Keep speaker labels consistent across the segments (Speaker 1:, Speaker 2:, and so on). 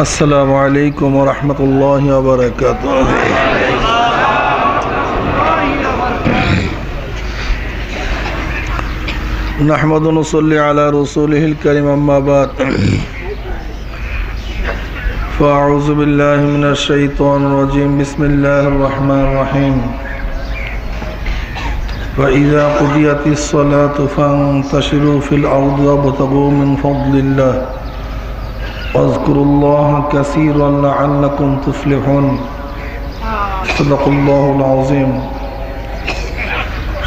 Speaker 1: अस्सलामु अलैकुम व रहमतुल्लाहि व बरकातुहू। नहमदु व नुसल्ली अला रसूलिहिल करीम अम्मा बाद फ़अऊज़ु बिल्लाहि मिनश शैतानिर रजीम बिस्मिल्लाहिर रहमानिर रहीम व इज़ा क़ुदियतिस सलातु फ़ंतशिरू फ़िल अर्दि वब्तग़ू मिन फ़ज़लिल्लाह वज़्कुरुल्लाह कसीरन लअल्लकुम तुफ़्लिहून। सदक़ल्लाहुल अज़ीम।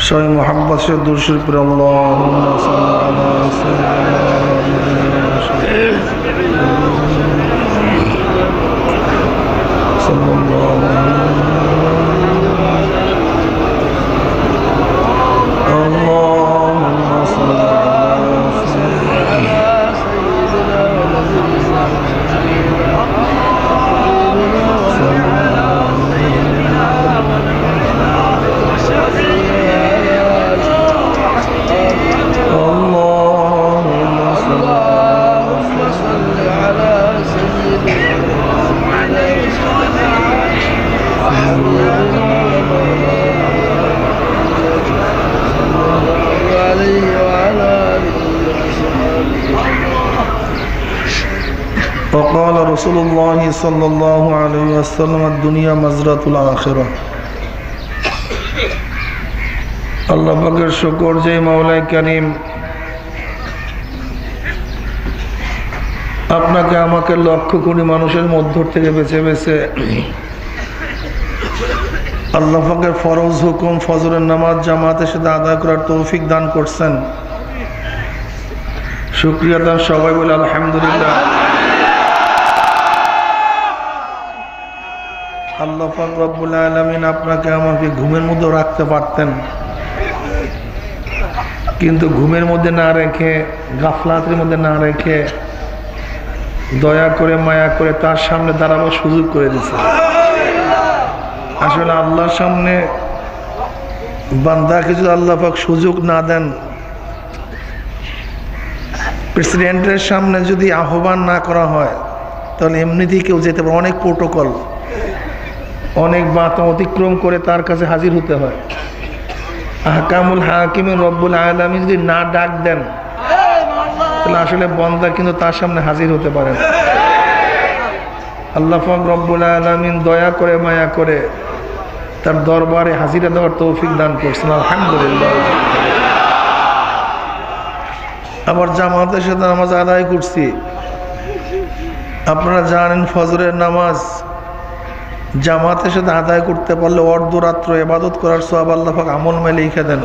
Speaker 1: शाह मोहब्बत से दुरूद शरीफ पर अल्लाहुम्मा सल्लि अला وقال رسول الله صلى الله عليه وسلم الدنيا مزرعة الآخرة। আল্লাহ পাকের শুকর যে মাওলাই কারীম আপনাকে আমাকে লক্ষ কোটি মানুষের মধ্য থেকে বেছে বেছে আল্লাহ পাকের ফরজ হুকুম ফজরের নামাজ জামাতের সাথে আদায় করার তৌফিক দান করছেন। শুকরিয়া দান সবাই বলে আলহামদুলিল্লাহ। আল্লাহ পাক রব্বুল আলামিন আপনাকে আমাকে ঘুমের মধ্যে রাখতে পারতেন, কিন্তু ঘুমের মধ্যে না রেখে গাফলাতের মধ্যে না রেখে দয়া করে মায়া করে তার সামনে দাঁড়াবার সুযোগ করে দিয়েছে। আসলে আল্লাহর সামনে বান্দাকে যদি আল্লাহ পাক সুযোগ না দেন, প্রেসিডেন্টের সামনে যদি আহ্বান না করা হয় তাহলে এমনিতেই কেউ যেতে পারে। অনেক প্রোটোকল, অনেক বাতা অতিক্রম করে তার কাছে হাজির হতে হয়। আহকামুল হাকিমের রব্বুল আলামিন যদি না ডাক দেন তাহলে আসলে বান্দা কিন্তু তার সামনে হাজির হতে পারে না। আল্লাহ পাক রব্বুল আলামিন দয়া করে মায়া করে তার দরবারে হাজিরা দেওয়ার তৌফিক দান করছেন, আলহামদুলিল্লাহ। আবার জামাতের সাথে নামাজ আদায় করছি। আপনারা জানেন ফজরের নামাজ জামাতের সাথে আদায় করতে পারলে অর্ধরাত্র ইবাদত করার সওয়াব আল্লাহ পাক আমলনামায় লিখে দেন।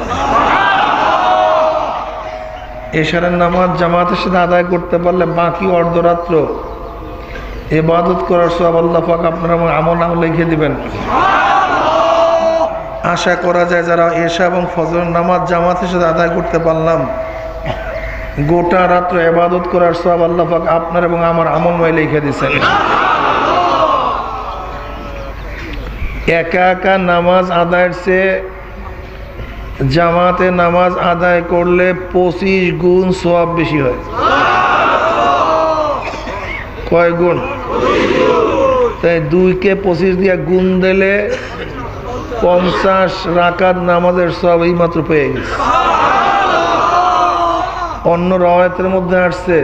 Speaker 1: এশারের নামাজ জামাতের সাথে আদায় করতে পারলে বাকি অর্ধরাত্র ইবাদত করার সওয়াব আল্লাহ পাক আপনার আমলনামায় লিখে দিবেন। আশা করা যায় যারা এশা এবং ফজরের নামাজ জামাতের সাথে আদায় করতে পারলাম, গোটা রাত্র ইবাদত করার সওয়াব আল্লাহ পাক আপনার এবং আমার আমলনামায় লিখে দিয়েছেন। একা একা নামাজ আদায়ের চেয়ে জামাতে নামাজ আদায় করলে 25 গুণ সওয়াব বেশি হয়। কয় গুণ? তাই 2কে 25 দিয়ে গুণ দিলে 50 রাকাত নামাজের সওয়াব এই মাত্র পেয়ে গেছে। অন্য রওয়ায়াতের মধ্যে আসছে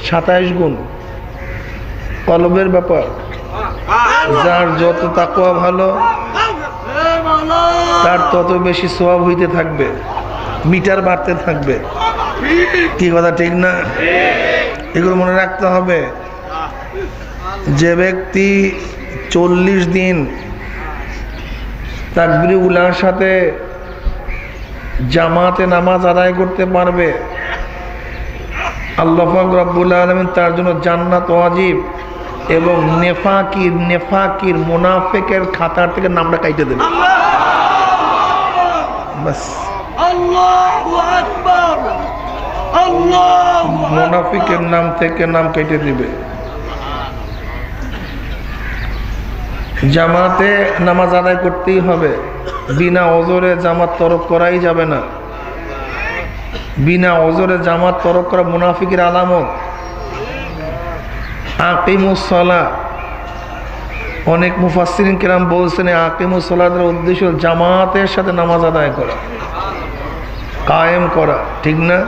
Speaker 1: 27 গুণ। কলবের ব্যাপার, যার যত তাকওয়া ভালো তার তত বেশি সওয়াব হইতে থাকবে, মিটার বাড়তে থাকবে। কি কথা ঠিক না? এগুলো মনে রাখতে হবে। যে ব্যক্তি 40 দিন তাকবীরে উলার সাথে জামাতে নামাজ আদায় করতে পারবে, আল্লাহ পাক রব্বুল আলামিন তার জন্য জান্নাত ওয়াজিব এবং নেফাকির মুনাফিকের খাতার থেকে নামটা কাইটে দেবে। বাস, আল্লাহু আকবার, মুনাফিকের নাম থেকে নাম কেটে দিবে। জামাতে নামাজ আদায় করতেই হবে। বিনা ওজরে জামাত তরক করাই যাবে না। বিনা ওজরে জামাত তরক করা মুনাফিকের আলামত। আকিমুস সালাহ, অনেক মুফাসসিরিন কিরাম বলছেন আকিমুস সালাতের উদ্দেশ্য জামাতের সাথে নামাজ আদায় করা, কায়েম করা, ঠিক না?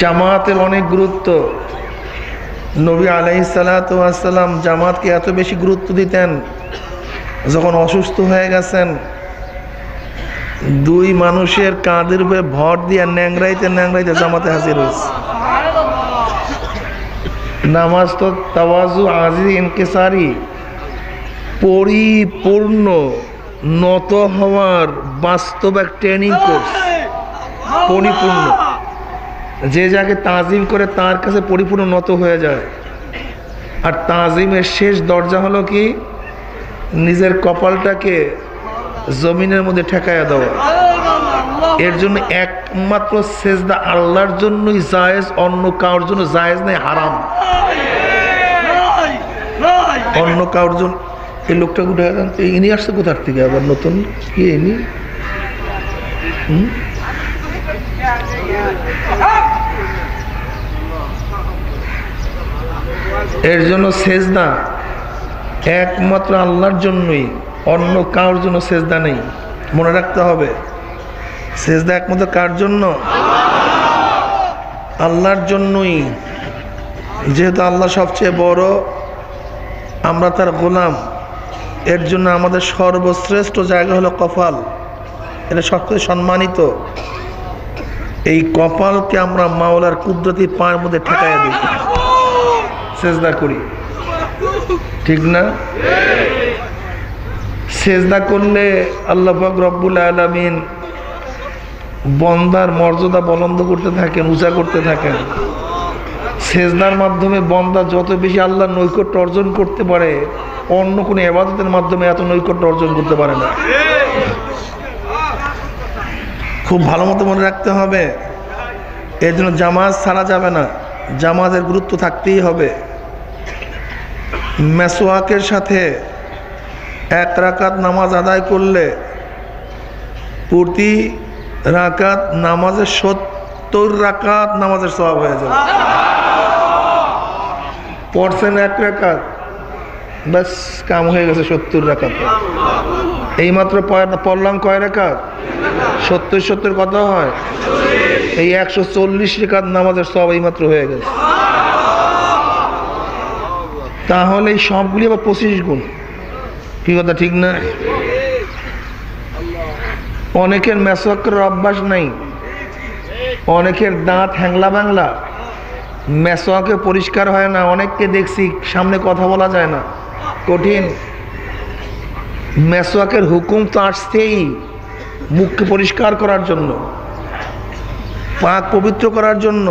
Speaker 1: জামাতের অনেক গুরুত্ব। নবী আলাইহিস সালাতু ওয়াস সালাম জামাতকে এত বেশি গুরুত্ব দিতেন, যখন অসুস্থ হয়ে গেছেন দুই মানুষের কাঁধের উপরে ভর দিয়ে ন্যাংরাইতে ন্যাংরাইতে জামাতে হাজির হয়েছে। নামাজ তো তাওয়াজু আজিজ ইনকিসারি, পরিপূর্ণ নত হওয়ার বাস্তব এক ট্রেনিং কোর্স। পরিপূর্ণ, যে যাকে তাজিম করে তার কাছে পরিপূর্ণ নত হয়ে যায়। আর তাজিমের শেষ দরজা হলো কি? নিজের কপালটাকে জমিনের মধ্যে ঠেকাইয়া দেওয়া। এর জন্য একমাত্র সেজদা আল্লাহর জন্যই জায়েজ, অন্য কারোর জন্য জায়েজ নেই, হারাম। অন্য কারোর জন্য। এই লোকটা উঠে ইনি আসছে কোথার থেকে আবার নতুন? কি ইনি? এর জন্য সেজদা একমাত্র আল্লাহর জন্যই, অন্য কারোর জন্য সেজদা নেই। মনে রাখতে হবে, সেজদা একমাত্র কার জন্য? আল্লাহর জন্যই। যেহেতু আল্লাহ সবচেয়ে বড়, আমরা তার গোলাম, এর জন্য আমাদের সর্বশ্রেষ্ঠ জায়গা হলো কপাল। এটা সবচেয়ে সম্মানিত। এই কপালকে আমরা মাওলার কুদরতি পায়ের মধ্যে ঠেকাইয়া দিই, সেজদা করি, ঠিক না? সেজদা করলে আল্লাহ পাক রব্বুল আলামিন বন্দার মর্যাদা বুলন্দ করতে থাকেন, উঁচা করতে থাকেন। সেজদার মাধ্যমে বন্দা যত বেশি আল্লাহর নৈকট্য অর্জন করতে পারে, অন্য কোনো ইবাদতের মাধ্যমে এত নৈকট্য অর্জন করতে পারে না। খুব ভালো মতো মনে রাখতে হবে। এর জন্য জামাত ছাড়া যাবে না, জামাতের গুরুত্ব থাকতেই হবে। মেসওয়াকের সাথে এক রাকাত নামাজ আদায় করলে প্রতি রাকাত নামাজের 70 রাকাত নামাজের সওয়াব হয়ে যাবে। পড়ছেন এক রাকাত, ব্যাস কাম হয়ে গেছে 70 রাকাত। এইমাত্র পড়লাম কয় রাকাত? 70 কত হয়? এই 140 রাকাত নামাজের সওয়াব এইমাত্র হয়ে গেছে। তাহলে এই সবগুলি আবার 25 গুণ। কি কথা, ঠিক না? অনেকের মেসওয়াকের অভ্যাস নাই, অনেকের দাঁত হ্যাংলা বাংলা, মেসওয়াকে পরিষ্কার হয় না। অনেককে দেখছি সামনে কথা বলা যায় না, কঠিন। মেসওয়াকের হুকুম তো আসছেই মুখকে পরিষ্কার করার জন্য, পাক পবিত্র করার জন্য।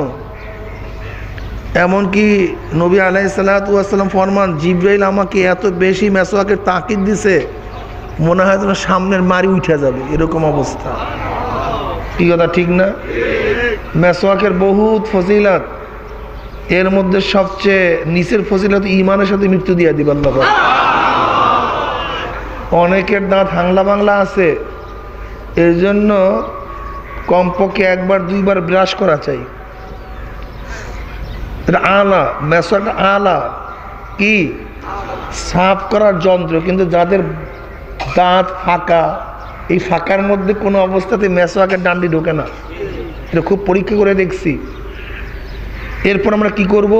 Speaker 1: এমনকি নবী আলাইহিস সালাতু ওয়াস সালাম ফরমান, জিবরাইল আমাকে এত বেশি মেসওয়াকের তাকিদ দিছে, মনে হয় যেন সামনের মারি উঠে যাবে, এরকম অবস্থা। কি কথা, ঠিক না? মেসওয়াকের বহুত ফজিলত, এর মধ্যে সবচেয়ে নিচের ফজিলত ঈমানের সাথে মৃত্যু দিয়ে দিবে আল্লাহ। অনেকের দাঁত হাংলা বাংলা আছে, এর জন্য কমপক্ষে 1-2 বার ব্রাশ করা চাই। এটা আলা, মেসওয়াকটা আলা কি সাফ করার যন্ত্র। কিন্তু যাদের দাঁত ফাঁকা, এই ফাঁকার মধ্যে কোনো অবস্থাতে মেসওয়াকের ডান্ডি ঢোকে না, এটা খুব পরীক্ষা করে দেখছি। এরপর আমরা কি করব?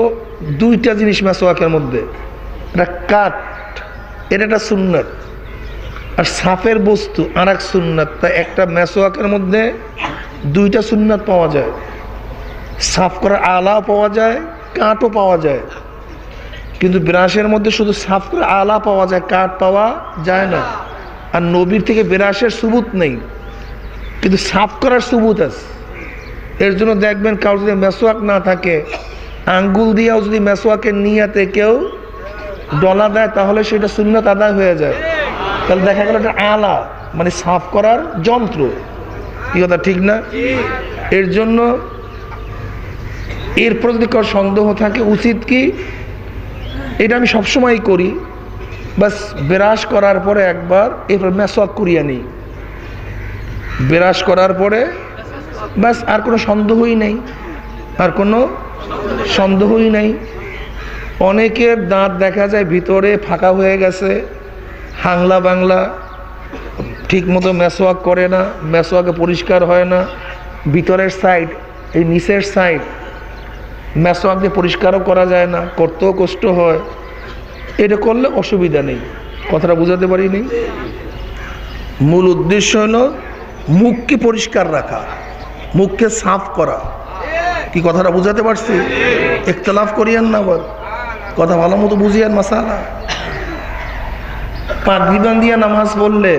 Speaker 1: 2টা জিনিস মেসওয়াকের মধ্যে, এটা কাঠ, এটা একটা সুন্নাত, আর সাফের বস্তু আর এক সুন্নাত। তাই একটা মেসওয়াকের মধ্যে 2টা সুন্নাত পাওয়া যায়। সাফ করার আলাও পাওয়া যায়, কাঠও পাওয়া যায়। কিন্তু ব্রাশের মধ্যে শুধু সাফ করার আলা পাওয়া যায়, কাঠ পাওয়া যায় না। আর নবীর থেকে ব্রাশের সুবুত নেই, কিন্তু সাফ করার সুবুত আছে। এর জন্য দেখবেন কারো যদি মেসওয়াক না থাকে, আঙ্গুল দিয়েও যদি মেসওয়াকের নিয়াতে কেউ ডলা দেয়, তাহলে সেটা সুন্নাত আদায় হয়ে যায়। তাহলে দেখা গেল এটা আলা, মানে সাফ করার যন্ত্র। কি কথা, ঠিক না? এর জন্য এরপর যদি কারো সন্দেহ থাকে, উচিত কি, এটা আমি সবসময় করি, বাস ব্রাশ করার পরে একবার এরপর মেসওয়াক করিয়া নিই। ব্রাশ করার পরে বাস, আর কোনো সন্দেহই নেই, আর কোনো সন্দেহই নেই। অনেকের দাঁত দেখা যায় ভিতরে ফাঁকা হয়ে গেছে, হাংলা বাংলা, ঠিক মতো মেসওয়াক করে না, মেসওয়াকে পরিষ্কার হয় না, ভিতরের সাইড এই নিচের সাইড মেসওয়াক দিয়ে পরিষ্কারও করা যায় না, করতেও কষ্ট হয়। এটা করলে অসুবিধা নেই, কথাটা বুঝাতে পারিনি। মূল উদ্দেশ্য হলো মুখকে পরিষ্কার রাখা, মুখকে সাফ করা। কি কথাটা বুঝাতে পারছি? ইখতিলাফ করিয়েন না, বল কথা ভালো মতো বুঝিয়েন মাসালা। পাগড়ি বান্ধিয়া নামাজ পড়লে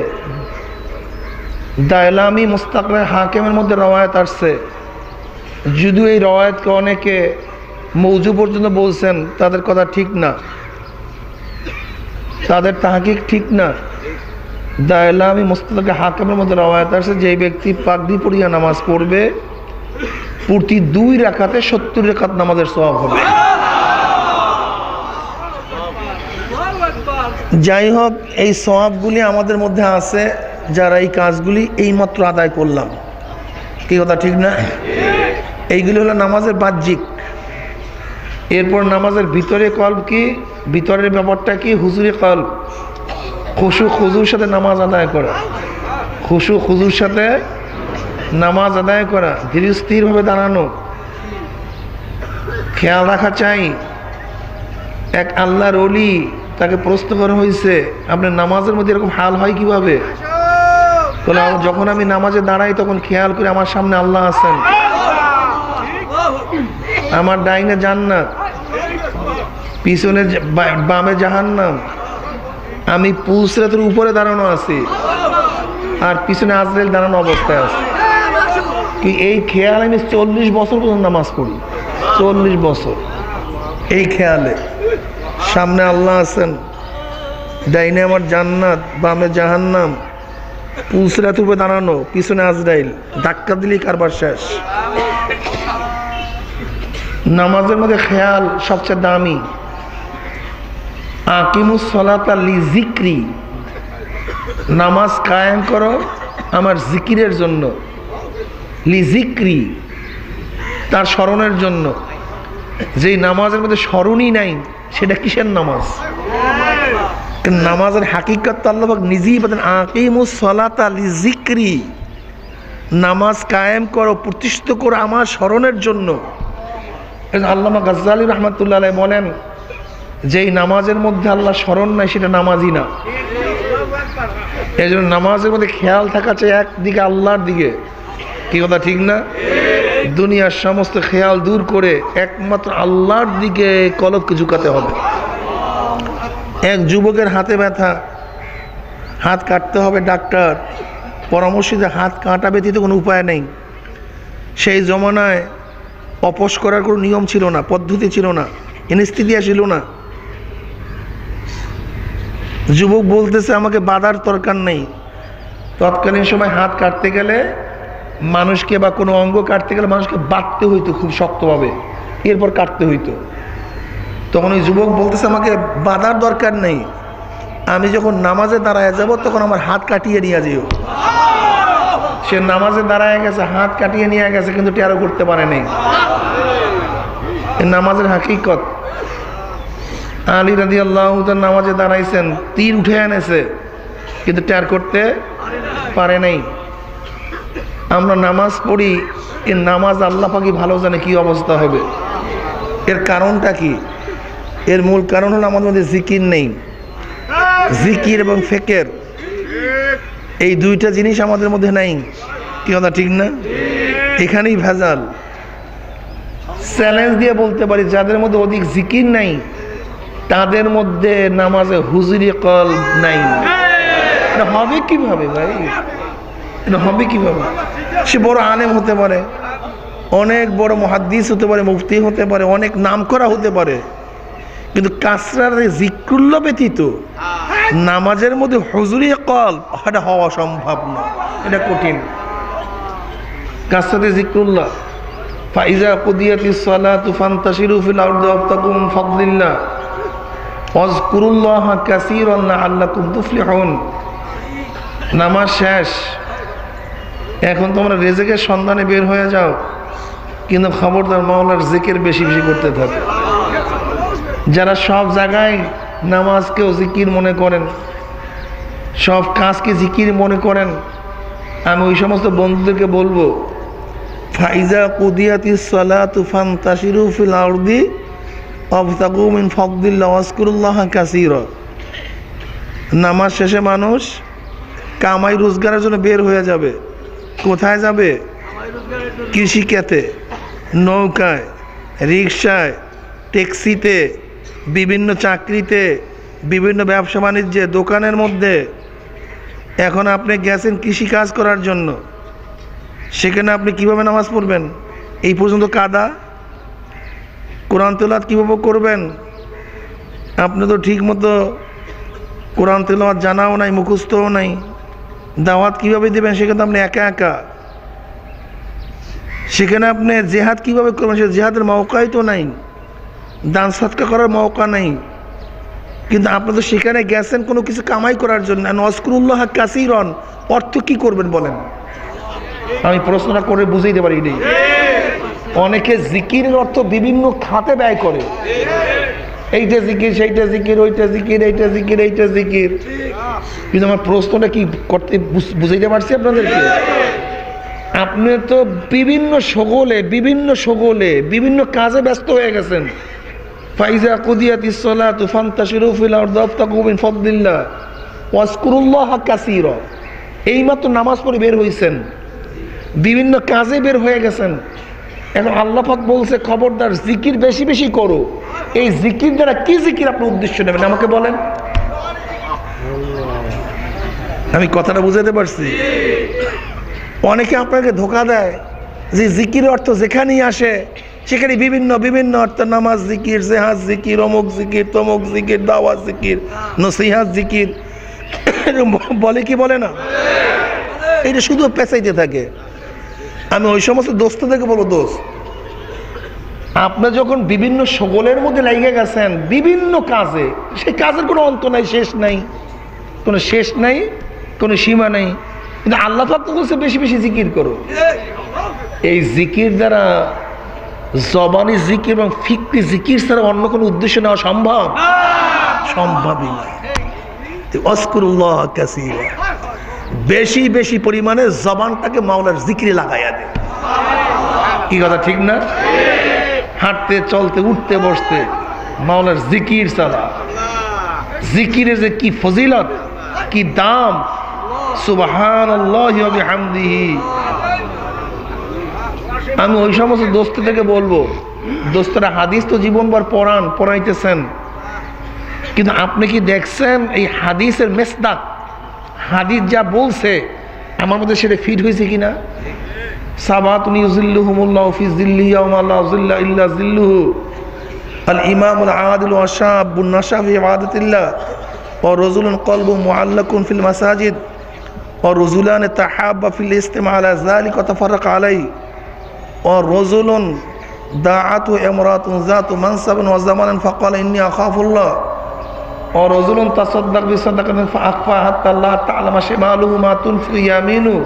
Speaker 1: দায়লামি মুস্তাকরে হাকিমের মধ্যে রওয়ায়াত আসছে, যদিও এই রওয়ায়াতকে অনেকে মৌজু পর্যন্ত বলছেন, তাদের কথা ঠিক না, তাদের তাহকিক ঠিক না। দায়লামি মুস্তাকরে হাকিমের মধ্যে রওয়ায়াত আসছে, যে ব্যক্তি পাগড়ি পরিয়া নামাজ পড়বে প্রতি 2 রাকাতে 70 রাকাত নামাজের সওয়াব হবে। যাই হোক, এই সওয়াবগুলি আমাদের মধ্যে আছে যারা এই কাজগুলি এইমাত্র আদায় করলাম। কি কথা ঠিক না? এইগুলি হলো নামাজের বাহ্যিক। এরপর নামাজের ভিতরে কলব কি, ভিতরের ব্যাপারটা কি? হুজুরি কলব, খুশু খুজুর সাথে নামাজ আদায় করা, খুশু খুজুর সাথে নামাজ আদায় করা, ধীর স্থিরভাবে দাঁড়ানো। খেয়াল রাখা চাই, এক আল্লাহর ওলি, তাকে প্রশ্ন করা হয়েছে আপনার নামাজের মধ্যে এরকম হাল হয় কিভাবে? যখন আমি নামাজে দাঁড়াই তখন খেয়াল করি আমার সামনে আল্লাহ আছেন, আমার ডাইনে জান্নাত, পিছনে বামে জাহান্নাম, আমি পুলসিরাতের উপরে দাঁড়ানো আছি আর পিছনে আজরাইল দাঁড়ানো অবস্থায় আছে। কি এই খেয়াল আমি 40 বছর পর্যন্ত নামাজ পড়ি, 40 বছর এই খেয়ালে সামনে আল্লাহ আছেন, ডাইনে আমার জান্নাত, বামে জাহান্নাম, পুলসিরাতের উপরে দাঁড়ানো, পিছনে আজরাইল, ধাক্কা দিলেই কারবার শেষ। নামাজের মধ্যে খেয়াল সবচেয়ে দামি। আকিমুস সালাতা লিজিক্রি, নামাজ কায়েম করো আমার জিকিরের জন্য, লিজিক্রি তার স্মরণের জন্য। যেই নামাজের মধ্যে স্মরণই নাই সেটা কিসের নামাজ? নামাজের হাকিকত তো আল্লাহ পাক নিজেই বলেন, আকিমুস সালাতা লিজিক্রি, নামাজ কায়েম করো, প্রতিষ্ঠিত করো আমার স্মরণের জন্য। আল্লামা গাজ্জালী রহমাতুল্লাহ আলাইহি বলেন, যেই নামাজের মধ্যে আল্লাহ স্মরণ নাই সেটা নামাজই না। এই জন্য নামাজের মধ্যে খেয়াল থাকা চাই একদিকে আল্লাহর দিকে। কি কথা ঠিক না? দুনিয়ার সমস্ত খেয়াল দূর করে একমাত্র আল্লাহর দিকে কলবকে ঝুঁকাতে হবে। এক যুবকের হাতে ব্যথা, হাত কাটতে হবে, ডাক্তার পরামর্শ দিয়ে হাত কাটা ব্যতীত কোনো উপায় নেই। সেই জমানায় অপস করার কোনো নিয়ম ছিল না, পদ্ধতি ছিল না, এনেস্থেসিয়া ছিল না। যুবক বলতেছে আমাকে বাধার দরকার নেই। তৎকালীন সময় হাত কাটতে গেলে মানুষকে বা কোনো অঙ্গ কাটতে গেলে মানুষকে বাঁধতে হইতো খুব শক্তভাবে, এরপর কাটতে হইতো। তখন ওই যুবক বলতেছে আমাকে বাধার দরকার নেই, আমি যখন নামাজে দাঁড়ায় যাব তখন আমার হাত কাটিয়ে নিয়ে যেও। সে নামাজে দাঁড়ায় গেছে, হাত কাটিয়ে নিয়ে গেছে, কিন্তু টেরও করতে পারে নাই। নামাজের হাকিকত। আলী রাদিয়াল্লাহু তাআলা নামাজে দাঁড়াইছেন, তীর উঠে এনেছে, কিন্তু টের করতে পারে নাই। আমরা নামাজ পড়ি, এর নামাজ আল্লাহ পাকই ভালো জানে কি অবস্থা হবে। এর কারণটা কি? এর মূল কারণ হলো আমাদের মধ্যে জিকির নেই। জিকির এবং ফিকির, এই দুইটা জিনিস আমাদের মধ্যে নাই। কি কথা ঠিক না? এখানেই ভেজাল। চ্যালেঞ্জ দিয়ে বলতে পারি, যাদের মধ্যে অধিক জিকির নাই তাদের মধ্যে নামাজে হুজুরি কলব নাই। এটা হবে কিভাবে ভাই? এটা হবে কিভাবে? সে বড় আলেম হতে পারে, অনেক বড় মুহাদ্দিস হতে পারে, মুফতি হতে পারে, অনেক নামকরা হতে পারে, কিন্তু কাসরার জিক্রুল্লাহ ব্যতীত নামাজের মধ্যে হুজুরি কলব এটা হওয়া সম্ভব না, এটা কঠিন। কাসরাতে জিক্রুল্লাহ, ফাইজা কুদিয়াতিস সালাতু ফান্তাশিরু ফিল আরদি ওয়াবতাগু মিন ফাদলিল্লাহ ওয়াজকুরুল্লাহা কাসীরান লাআল্লাকুম তুফলিহুন। নামাজ শেষ, এখন তোমরা রিজিকের সন্ধানে বের হয়ে যাও, কিন্তু খবরদার মাওলার জিকির বেশি বেশি করতে থাকো। যারা সব জায়গায় নামাজকেও জিকির মনে করেন, সব কাজকে জিকির মনে করেন, আমি ওই সমস্ত বন্ধুদেরকে বলবো, ফাইজা কুদিয়াতিস সালাতু ফান্তাশিরু ফিল আরদি ওয়াবতাগু মিন ফাদলিল্লাহি ওয়াজকুরুল্লাহা কাসীরা। নামাজ শেষে মানুষ কামাই রোজগারের জন্য বের হয়ে যাবে। কোথায় যাবে? কৃষিক্ষেতে, নৌকায়, রিকশায়, ট্যাক্সিতে, বিভিন্ন চাকরিতে, বিভিন্ন ব্যবসা বাণিজ্যে, দোকানের মধ্যে। এখন আপনি গেছেন কৃষিকাজ করার জন্য, সেখানে আপনি কিভাবে নামাজ পড়বেন? এই পর্যন্ত কাদা। কোরআন তেলাওয়াত কীভাবে করবেন? আপনি তো ঠিক মতো কোরআন তেলাওয়াত জানাও নাই, মুখস্থও নাই। দাওয়াত কিভাবে দেবেন? সেখানে আপনি একা একা। সেখানে আপনি জেহাদ কিভাবে করবেন? সে জেহাদের মৌকাই তো নাই, দান সৎকা করার মৌকা নাই। কিন্তু আপনি তো সেখানে গেছেন কোনো কিছু কামাই করার জন্য। ওয়াজকুরুল্লাহ কাসীরান অর্থ কি করবেন বলেন? আমি প্রশ্নটা করে বুঝাইতে পারি নি। অনেকে জিকিরের অর্থ বিভিন্ন খাতে ব্যয় করে, এইটা জিকির, সেইটা জিকির, ওইটা জিকির, এইটা জিকির, এইটা জিকির। কিন্তু আমার প্রশ্নটা কি করতে বুঝাইতে পারছি আপনাদেরকে? আপনি তো বিভিন্ন সগলে বিভিন্ন কাজে ব্যস্ত হয়ে গেছেন। ফাইজা কুদিয়াতিস সালাতু ফান্তাশিরু ফিল আরদি ওয়াবতাগু মিন ফাদলিল্লাহ ওয়াজকুরুল্লাহা কাসীরা। এইমাত্র নামাজ পড়ে বের হইছেন, বিভিন্ন কাজে বের হয়ে গেছেন। এখন আল্লাহ পাক বলছে খবরদার জিকির বেশি বেশি করো। এই জিকির দ্বারা কি জিকির আপনি উদ্দেশ্য নেবেন আমাকে বলেন। আমি কথাটা বুঝাতে পারছি? অনেকে আপনাকে ধোঁকা দেয় যে জিকির অর্থ যেখানেই আসে সেখানে বিভিন্ন অর্থ, নামাজ জিকির, জেহাদ জিকির, অমুক জিকির, তমুক জিকির, দাওয়াত জিকির, নসিহাত জিকির বলে কি বলে না? এটা শুধু পেঁচাইতে থাকে। আমি ওই সমস্ত দোস্তদেরকে বলবো, দোস্ত আপনি যখন বিভিন্ন সগলের মধ্যে লেগে গেছেন বিভিন্ন কাজে, সেই কাজের কোনো অন্ত নাই, শেষ নাই, কোনো শেষ নাই, কোনো সীমা নাই। কিন্তু আল্লাহ পাক তো বলছে বেশি বেশি জিকির করো। এই জিকির দ্বারা জবানি জিকির এবং ফিকরি জিকির ছাড়া অন্য কোনো উদ্দেশ্য নেওয়া সম্ভবই না। ওয়াজকুরুল্লাহ কাসীরা, বেশি বেশি পরিমাণে জবানটাকে মাওলার জিকিরে লাগাইয়া দে। কি কথা ঠিক না? হাঁটতে চলতে উঠতে বসতে মাওলার জিকির চালা। জিকিরের যে কি ফজিলত, কি দাম! সুবহানাল্লাহি ওয়া বিহামদিহি। আমি ওই সমস্ত দোস্ত থেকে বলবো, দোস্তরা হাদিস তো জীবনভর পড়াইতেছেন, কিন্তু আপনি কি দেখছেন এই হাদিসের মেসদাক, হাদিস যা বলছে আমার মধ্যে সেটা ফিট হয়েছে কিনা? সাবাতুন ইউযিল্লুহুমুল্লাহু ফি যিল্লিহি ইয়াওমা লা যিল্লা ইল্লা যিল্লুহু, আল ইমামুল আদিল ওয়া শাবুন নাশা ফি ইবাদাতিল্লাহ, ওয়া রাজুলুন কলবুহু মুআল্লাকুন ফিল মাসাজিদ, ওয়া রাজুলান তাহাব্বা ফিল ইসতিমা আলা যালিকা ওয়া তাফাররাকা আলাইহি, ওয়া রাজুলুন দাআতু ইমরাতুন যাতু মানসাবিন ওয়া জামানিন ফাকালা ইন্নী আখাফুল্লাহ, ওয়া রাজুলুন তাসাদ্দাক বিসাদাকাতিন ফাআখফা হাত্তা লা তা'লামা শিমালুহু মা তুনফিকু ইয়ামিনুহু,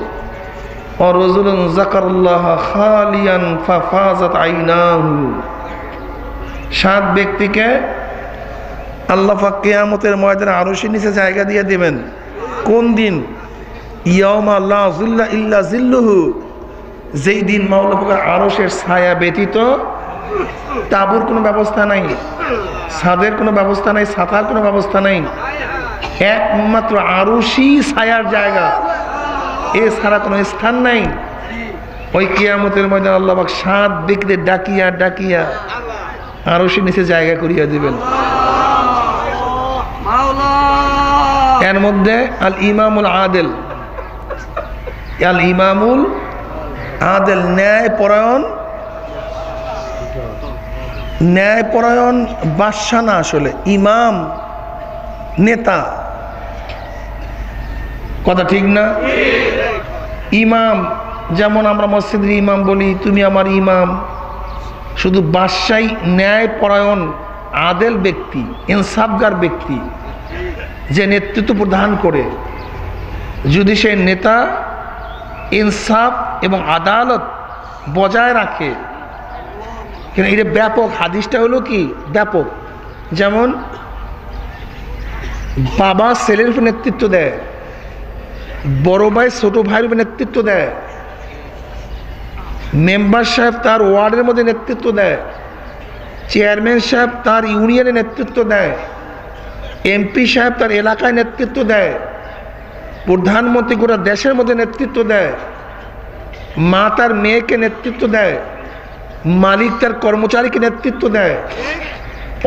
Speaker 1: ওয়া রাজুলুন যাকারাল্লাহা খালিয়ান ফাফাযাত আইনাহু। 7 ব্যক্তিকে আল্লাহ পাক কিয়ামতের ময়দানে আরশের নিচে জায়গা দিয়ে দেবেন। কোন দিন? ইয়াউমা লা যিল্লা ইল্লা যিল্লুহু, যেই দিন মাওলা পাকের আরশের ছায়া ব্যতীত তাঁবুর কোনো ব্যবস্থা নাই, ছাদের কোনো ব্যবস্থা নাই, ছাতার কোনো ব্যবস্থা নাই, একমাত্র আরশই ছায়ার জায়গা, এছাড়া কোনো স্থান নাই। ওই কিয়ামতের ময়দানে আল্লাহ পাক 7 ব্যক্তিদের ডাকিয়া আরশের নিচে জায়গা করিয়া দিবেন। এর মধ্যে আল ইমামুল আদিল, ন্যায়পরায়ণ বাদশা না, আসলে ইমাম, নেতা। কথা ঠিক না? ইমাম যেমন আমরা মসজিদের ইমাম বলি, তুমি আমার ইমাম, শুধু বাদশাই ন্যায়পরায়ণ আদেল ব্যক্তি, ইনসাফগার ব্যক্তি, যে নেতৃত্ব প্রদান করে। যদি সেই নেতা ইনসাফ এবং আদালত বজায় রাখে, কিন্তু এটা ব্যাপক, হাদিসটা হলো কি ব্যাপক। যেমন বাবা ছেলের উপর নেতৃত্ব দেয়, বড় ভাই ছোট ভাইয়ের উপর নেতৃত্ব দেয়, মেম্বার সাহেব তার ওয়ার্ডের মধ্যে নেতৃত্ব দেয়, চেয়ারম্যান সাহেব তার ইউনিয়নে নেতৃত্ব দেয়, এমপি সাহেব তার এলাকায় নেতৃত্ব দেয়, প্রধানমন্ত্রী গোটা দেশের মধ্যে নেতৃত্ব দেয়, মা তার মেয়েকে নেতৃত্ব দেয়, মালিক তার কর্মচারীকে নেতৃত্ব দেয়।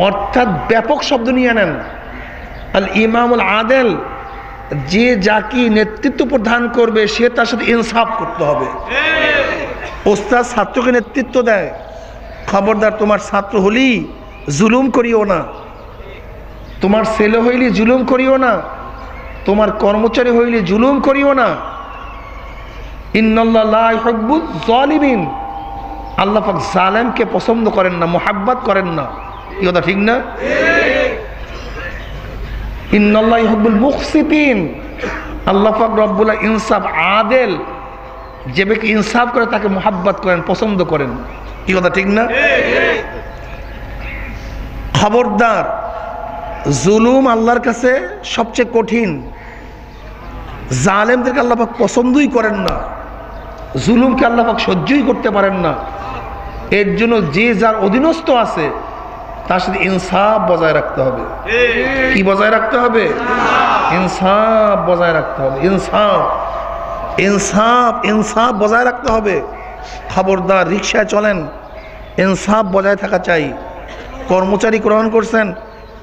Speaker 1: অর্থাৎ ব্যাপক শব্দ নিয়ে নেন, আল ইমামুল আদেল, যে যাকে নেতৃত্ব প্রদান করবে সে তার সাথে ইনসাফ করতে হবে। ওস্তাদ ছাত্রকে নেতৃত্ব দেয়, খবরদার তোমার ছাত্র হলি জুলুম করিও না, তোমার ছেলে হইলি জুলুম করিও না, তোমার কর্মচারী হইলি জুলুম করিও না। ইন্নাল্লাহ লা ইউহিব্বুজ জালিমিন, আল্লাহ পাক জালেমকে পছন্দ করেন না, মোহাব্বত করেন না। এই কথা ঠিক না? ইন্নাল্লাহ ইউহিব্বুল মুকসিতিন, আল্লাহ পাক রব্বুল ইনসাফ আদেল, যে ব্যক্তি ইনসাফ করে তাকে মোহাব্বত করেন, পছন্দ করেন। কি কথা ঠিক না? খবরদার, জুলুম আল্লাহর কাছে সবচেয়ে কঠিন, জালেমদেরকে আল্লাহ পাক পছন্দই করেন না, জুলুমকে আল্লাহ পাক সহ্যই করতে পারেন না। এর জন্য যে যার অধীনস্থ আছে তার সাথে ইনসাফ বজায় রাখতে হবে। কি বজায় রাখতে হবে? ইনসাফ বজায় রাখতে হবে। ইনসাফ ইনসাফ ইনসাফ বজায় রাখতে হবে। খবরদার, রিক্সায় চলেন, ইনসাফ বজায় থাকা চাই। কর্মচারী গ্রহণ করছেন,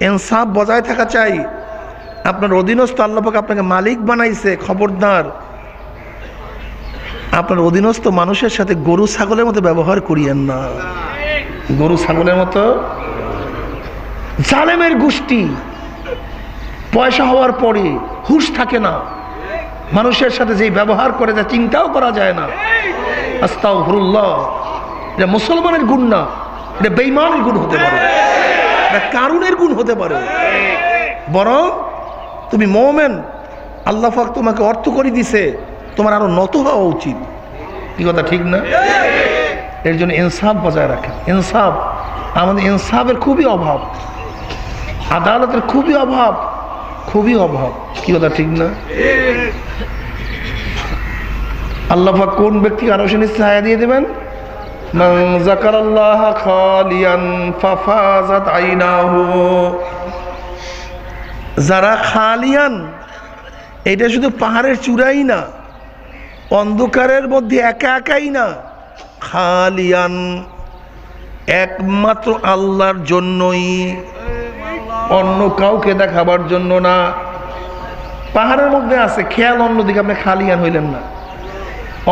Speaker 1: ইনসাফ বজায় থাকা চাই। আপনার অধীনস্থ আল্লাহ পাক আপনাকে মালিক বানাইছে, খবরদার আপনার অধীনস্থ মানুষের সাথে গরু ছাগলের মতো ব্যবহার করিয়েন না। গরু ছাগলের মতো। জালেমের গোষ্ঠী পয়সা হওয়ার পরে হুঁশ থাকে না, মানুষের সাথে যেই ব্যবহার করে যা চিন্তাও করা যায় না। আস্তাগফিরুল্লাহ, এটা মুসলমানের গুণ না, এটা বেঈমানের গুণ হতে পারে, এটা কারুনের গুণ হতে পারে। বরং তুমি মুমিন, আল্লাহ পাক তোমাকে অর্থ করে দিছে, তোমার আরো নত হওয়া উচিত। কি কথা ঠিক না? এর জন্য ইনসাফ বজায় রাখেন। ইনসাফ, আমাদের ইনসাফের খুবই অভাব, আদালতের খুবই অভাব, খুবই অভাব। কি কথা ঠিক না? আল্লাহ পাক কোন ব্যক্তিকে আরো সে ছায়া দিয়ে দেবেন? মান যাকারাল্লাহ খালিয়ান ফাফাজাত আইনাহু, যারা খালিয়ান, এটা শুধু পাহাড়ের চূড়াই না, অন্ধকারের মধ্যে একা একাই না, খালিয়ান একমাত্র আল্লাহর জন্যই, অন্য কাউকে দেখাবার জন্য না। পাহাড়ের মধ্যে আছে খেয়াল, অন্যদিকে আপনি খালিয়ান হইলেন না।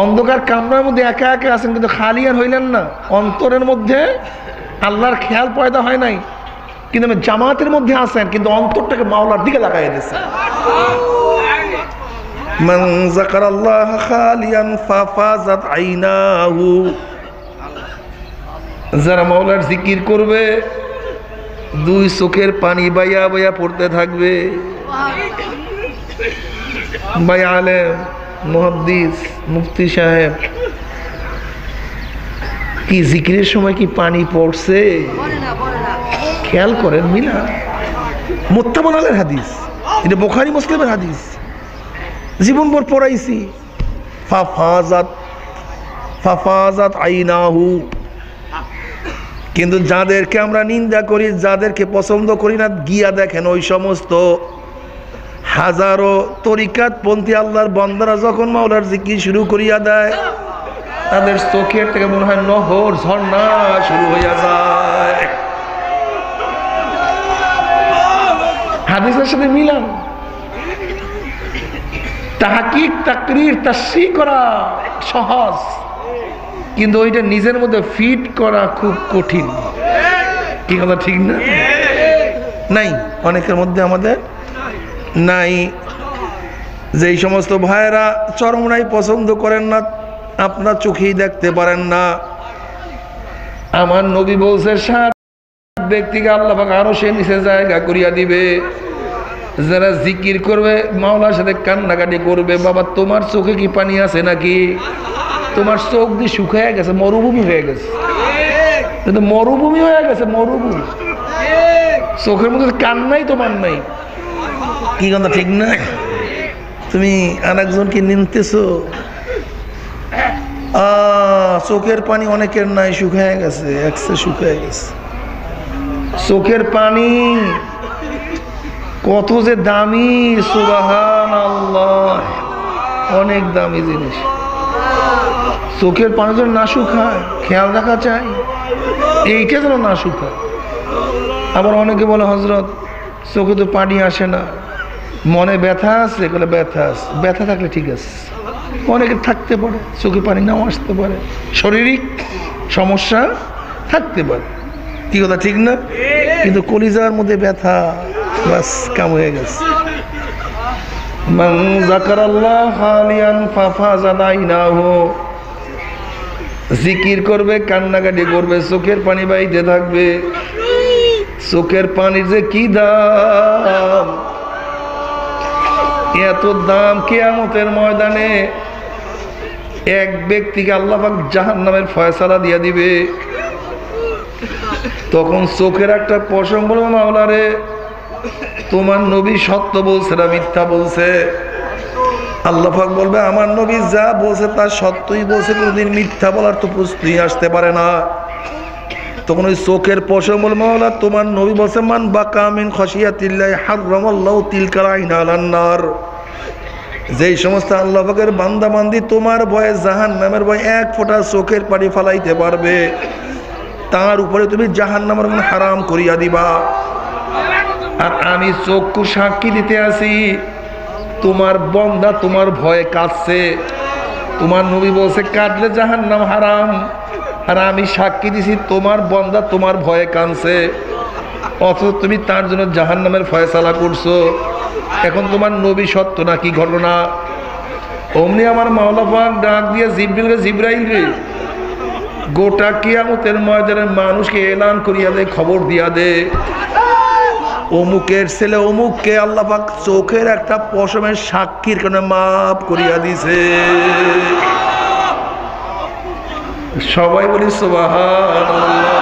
Speaker 1: অন্ধকার কামরার মধ্যে একা একা আছেন কিন্তু খালিয়ান হইলেন না। অন্তরের মধ্যে আল্লাহর খেয়াল পয়দা হয় নাই, কিন্তু আপনি জামাতের মধ্যে আছেন কিন্তু অন্তরটাকে মাওলার দিকে লাগাই দিয়েছেন। মান যাকারাল্লাহ খালিয়ান ফাফাজাত আইনাহু, যারা মাওলার জিকির করবে দুই চোখের পানি বাইয়া বাইয়া পড়তে থাকবে। ভাই আলেম, মুহাদ্দিস, মুফতি সাহেব, কি জিকিরের সময় কি পানি পড়ছে? খেয়াল করেন, মিলা মুত্তাফাক আলাইহির হাদিস, এটা বুখারী মুসলিমের হাদিস, জীবনভর পড়াইছি। ফাফাজাত ফাফাজাত আইনাহু, কিন্তু যাদেরকে আমরা নিন্দা করি, যাদেরকে পছন্দ করি না, গিয়া দেখেন ওই সমস্ত হাজারো তরিকাত পন্থী আল্লাহর বান্দারা যখন মাওলার জিকির শুরু করিয়া দেয়, তাদের চোখের থেকে মনে হয় নহর ঝর্ণা শুরু হইয়া যায়। হাদিসের সাথে মিলান। তাহকিক, তাকরীর, তাশরীহ করা সহজ, কিন্তু ওইটা নিজের মধ্যে ফিট করা খুব কঠিন। কি কথা ঠিক না? নাই, অনেকের মধ্যে আমাদের নাই। যেই সমস্ত ভাইয়েরা চরমরাই পছন্দ করেন না, আপনার চোখেই দেখতে পারেন না। আমার নবী বলছে, 7 ব্যক্তিকে আল্লাহ পাক আরো সে নিচে জায়গা করিয়া দিবে, যারা জিকির করবে, মাওলার সাথে কান্নাকাটি করবে। বাবা, তোমার চোখে কি পানি আছে নাকি? তোমার চোখ দিয়ে শুকিয়ে গেছে, মরুভূমি হয়ে গেছে, কিন্তু মরুভূমি হয়ে গেছে, মরুভূমি। চোখের মধ্যে কান্নাই তোমার নাই, কি কথা ঠিক না? তুমি আর একজনকে নিতেছো, চোখের পানি অনেকের নাই, শুকায় গেছে, একসে শুকায় গেছে। চোখের পানি কত যে দামি, সুবহানাল্লাহ, অনেক দামি জিনিস। চোখের পানি যেন না শুকায়, খেয়াল রাখা চাই, এইটা যেন না শুকায়। আবার অনেকে বলে হযরত চোখে তো পানি আসে না, মনে ব্যথা আছে, বলে ব্যথা আছে, ব্যথা থাকলে ঠিক আছে। অনেকে থাকতে পারে চোখে পানি নাও আসতে পারে, শারীরিক সমস্যা থাকতে পারে, কি কথা ঠিক না? কিন্তু কলিজার মধ্যে ব্যথা, বাস কাম হয়ে গেছে। মান যাকারাল্লাহ খালিয়ান ফাফাযাত আইনাহু, জিকির করবে, কান্নাকাটি করবে, চোখের পানি বাইতে থাকবে। চোখের পানির যে কি দাম, এত দাম, কিয়ামতের ময়দানে এক ব্যক্তিকে আল্লাহ পাক জাহান্নামের ফয়সালা দিয়ে দিবে। তখন চোখের একটা পশম বলবে, মাওলা রে, তোমার নবী সত্য বলছে না মিথ্যা বলছে? আল্লাহ পাক বলবে, আমার নবী যা বলছে তা সত্যই বলছে, কোনদিন মিথ্যা বলার তো প্রশ্নই আসতে পারে না। তখন ওই চোখের পশম বলবে, মাওলা তোমার নবী বলছে, মান বাকা মিন খাশিয়াতিল্লাহি হারামাল্লাহু তিলকাল আইনা আলান নার। যেই সমস্ত আল্লাহ পাকের বান্দা বান্দি তোমার ভয়ে জাহান্নামের ভয়ে এক ফোঁটা চোখের পানি ফালাইতে পারবে, তার উপরে তুমি জাহান্নামের আগুন হারাম করিয়া দিবা। আর আমি চক্ষু সাক্ষী দিতে আসি, তোমার বান্দা তোমার ভয়ে কাঁদছে, তোমার নবী বলছে কাঁদলে জাহান্নাম হারাম, আর আমি সাক্ষী দিছি তোমার বান্দা তোমার ভয়ে কাঁদছে, অথচ তুমি তার জন্য জাহান্নামের ফয়সালা করছো। এখন তোমার নবী সত্য না কি ঘটনা? অমনি আমার মাওলা পাক ডাক দিয়ে জিবরিলকে, জিবরাইল রে, গোটা কিয়ামতের ময়দানের মানুষকে এলান করিয়া দে, খবর দিয়া দে, অমুকের ছেলে অমুককে আল্লাহ পাক চোখের একটা পশমের সাক্ষীর কারণে মাফ করিয়া দিছে। সবাই বলি সুবহানাল্লাহ।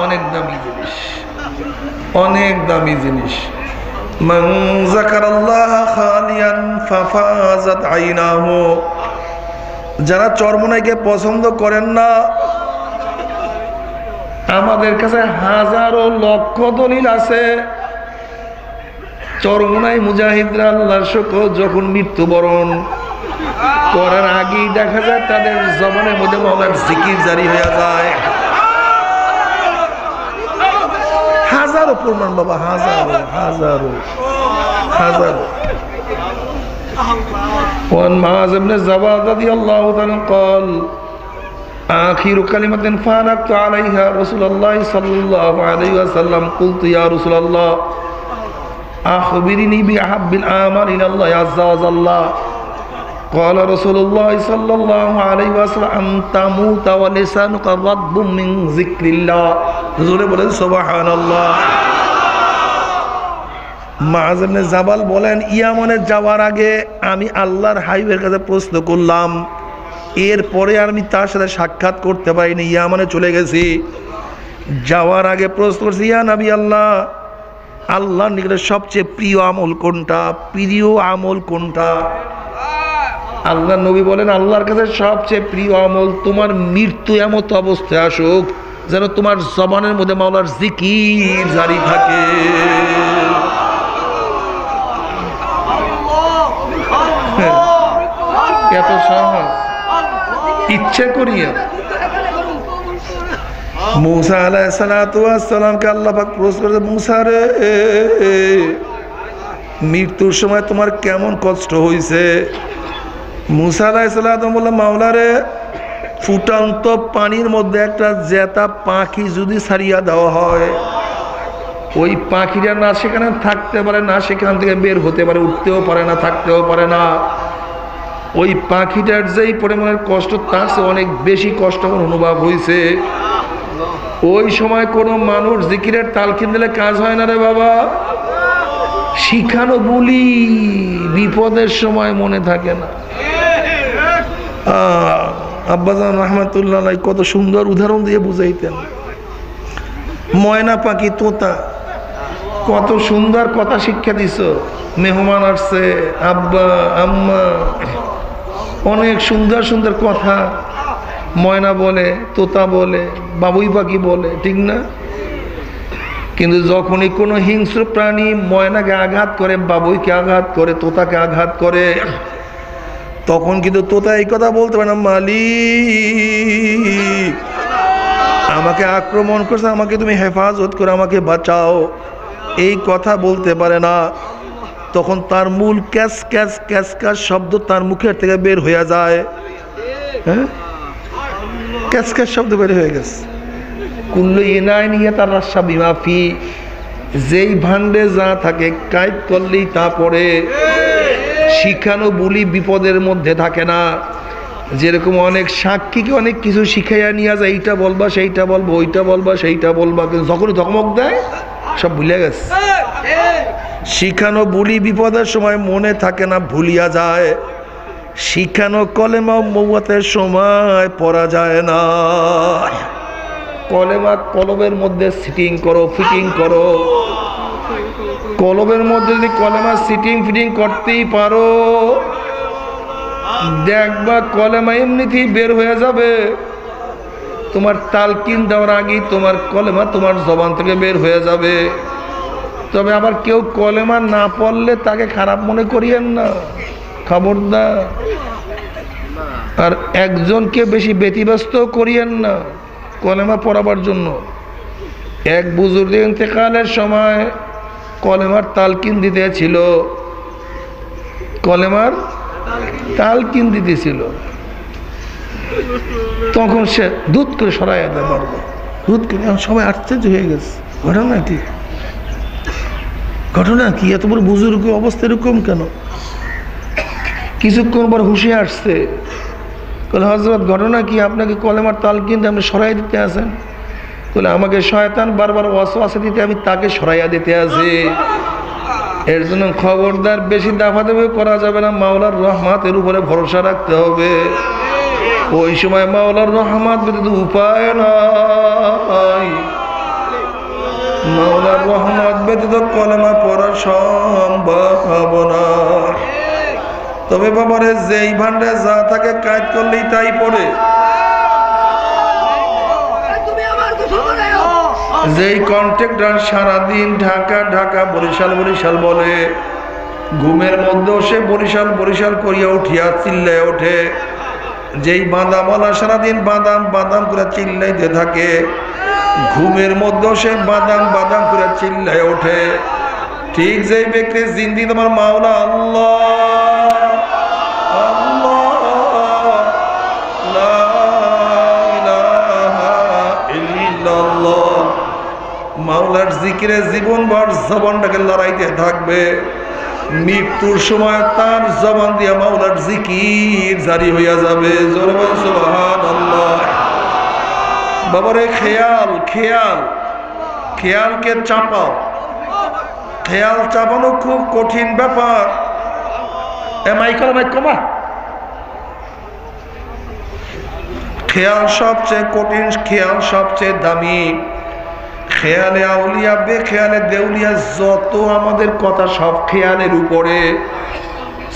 Speaker 1: অনেক দামি জিনিস, অনেক দামি জিনিস। মান যাকারাল্লাহ খালিয়ান ফাফাযাত আইনাহু, যারা চরমনাইকে পছন্দ করেন না, আমাদের কাছে হাজারো লক্ষ দলিল আছে। চরমনাই মুজাহিদরা আল্লাহর শুকর যখন মৃত্যুবরণ করার আগেই দেখা যায় তাদের জবানের মধ্যে মাওলার জিকির জারি হয়ে যায়। হাজারো প্রমাণ বাবা, হাজারো হাজারো হাজারো। وعن معاذ بن جبل رضي الله عنه قال آخر كلمة فارقت عليها رسول الله صلى الله عليه وسلم قلت يا رسول الله أخبرني بأحب الأعمال إلى الله عز وجل قال رسول الله صلى الله عليه وسلم أن تموت ولسانك رطب من ذكر الله سبحان الله। মুআয ইবনে জাবাল বলেন, ইয়ামানে যাওয়ার আগে আমি আল্লাহর হাবিবের কাছে প্রশ্ন করলাম, এরপরে আর আমি তার সাথে সাক্ষাৎ করতে পারিনি, ইয়ামানে চলে গেছি। যাওয়ার আগে প্রশ্ন করছি, ইয়া নবী আল্লাহ, আল্লাহর নিকটে সবচেয়ে প্রিয় আমল কোনটা, প্রিয় আমল কোনটা? আল্লাহ নবী বলেন, আল্লাহর কাছে সবচেয়ে প্রিয় আমল তোমার মৃত্যু এমত অবস্থায় আসুক যেন তোমার জবানের মধ্যে মাওলার জিকির জারি থাকে। এত সহজ, ইচ্ছে করিয়া। মূসা আলাইহিস সালাতু ওয়াস সালামকে আল্লাহ পাক প্রশ্ন করেছে, মূসা রে, মৃত্যুর সময় তোমার কেমন কষ্ট হয়েছে? মূসা আলাইহিস সালাম বললেন, মাওলা রে, ফুটন্ত পানির মধ্যে একটা জেতা পাখি যদি ছাড়িয়া দেওয়া হয়, ওই পাখিটা না সেখানে থাকতে পারে, না সেখান থেকে বের হতে পারে, উঠতেও পারে না, থাকতেও পারে না। ওই পাখিটার যেই পরিমাণের কষ্ট, তার চেয়ে অনেক বেশি কষ্ট অনুভব হয়েছে। ওই সময় কোনো মানুষ জিকিরের তালকিন দিলে কাজ হয় না রে বাবা, শিখানো বলি বিপদের সময় মনে থাকে না। আব্বাজান রহমাতুল্লাহ আলাইহি কত সুন্দর উদাহরণ দিয়ে বুঝাইতেন। ময়না পাখি তোতা, কত সুন্দর কথা শিক্ষা দিছ। মেহমান আসছে, আব্বা আম্মা, অনেক সুন্দর সুন্দর কথা ময়না বলে, তোতা বলে, বাবুই পাখি বলে, ঠিক না? কিন্তু যখনই কোনো হিংস্র প্রাণী ময়নাকে আঘাত করে, বাবুইকে আঘাত করে, তোতাকে আঘাত করে, তখন কিন্তু তোতা এই কথা বলতে পারে না, মালিক আমাকে আক্রমণ করছে, আমাকে তুমি হেফাজত করে আমাকে বাঁচাও, এই কথা বলতে পারে না। তখন তার মূল ক্যাচ ক্যাচ ক্যাচ ক্যাচ শব্দ তার মুখের থেকে বের হয়ে যায়। হ্যাঁ, ক্যাচ ক্যাচ শব্দ বের হয়ে গেছে। কুল্লু ইনাইন ইয়াতার রাসা বিমাফি, যেই ভান্ডে যা থাকে কায়েদ করলেই তা পড়ে। শিখানো বলি বিপদের মধ্যে থাকে না। যেরকম অনেক সাক্ষীকে অনেক কিছু শিখাইয়া নিয়ে যায়, এইটা বলবা সেইটা বলবো, ওইটা বলবা সেইটা বলবা, কিন্তু যখনই ধমক দেয় সব ভুলিয়া গেছে। শিখানো বলি বিপদের সময় মনে থাকে না, ভুলিয়া যায়। শিখানো কলেমা মৌয়াতের সময় পড়া যায় না। কলেমা কলবের মধ্যে সিটিং করো, ফিটিং করো। কলবের মধ্যে যদি কলেমা সিটিং ফিটিং করতেই পারো, দেখবা কলেমা এমনিতেই বের হয়ে যাবে। তোমার তালকিন দেওয়ার আগেই তোমার কলেমা তোমার জবান থেকে বের হয়ে যাবে। তবে আবার কেউ কলেমা না পড়লে তাকে খারাপ মনে করিয়েন না, খবরদার। আর একজনকে বেশি ব্যতিব্যস্ত করিয়েন না কলেমা পড়াবার জন্য। এক বুজুর্গের ইন্তেকালের সময় কলেমার তালকিন দিতেছিল, কলেমার তালকিন দিতেছিল। তখন সে দুধ করে সরাইয়া দেয়, বারবার দুধ করে। সবাই আশ্চর্য হয়ে গেছে, ঘটনা কি, ঘটনা কি, এত বড় বুজুর্গ অবস্থা এরকম কেন? কিছুক্ষণ পর হুঁশে আসছে, বলে হযরত ঘটনা কি, আপনাকে কলেমার তালকিন আপনি সরাই দিতে আছেন? বলে আমাকে শয়তান বারবার ওয়াসওয়াসা দিতে, আমি তাকে সরাইয়া দিতে আছি। এর জন্য খবরদার বেশি দাফাদাফি করা যাবে না, মাওলার রহমতের উপরে ভরসা রাখতে হবে। ওই সময় মাওলার রহমত ব্যতীত উপায় নাই, মাওলার রহমত ব্যতীত কলেমা পড়া সম্ভব না। তবে বাবারে যেই ভান্ডে যা থাকে কাজ করলেই তাই পড়ে। যেই কন্ট্রাক্টর সারাদিন ঢাকা ঢাকা বরিশাল বরিশাল বলে, ঘুমের মধ্যেও সে বরিশাল বরিশাল করিয়া উঠিয়া চিল্লায় ওঠে। যেই বাদামওয়ালা সারাদিন বাদাম বাদাম করে চিল্লাইতে থাকে, ঘুমের মধ্যেও সে বাদাম বাদাম করে চিল্লায় ওঠে। ঠিক যেই ব্যক্তি জিন্দি তোমার মাওলা আল্লাহ মাওলার জিকিরে জীবনভর জবানটাকে লড়াইতে থাকবে। মৃত্যুর সময় তার জবান দিয়া মাওলার জিকির জারি হইয়া যাবে। জোরে বলেন সুবহানাল্লাহ। বাবারে খেয়াল খেয়াল খেয়ালকে চাপাও। খেয়াল চাপানো খুব কঠিন ব্যাপার। কমা। খেয়াল সবচেয়ে কঠিন, খেয়াল সবচেয়ে দামি। খেয়ালে আউলিয়া বেখেয়ালে দেউলিয়া, যত আমাদের কথা সব খেয়ালের উপরে।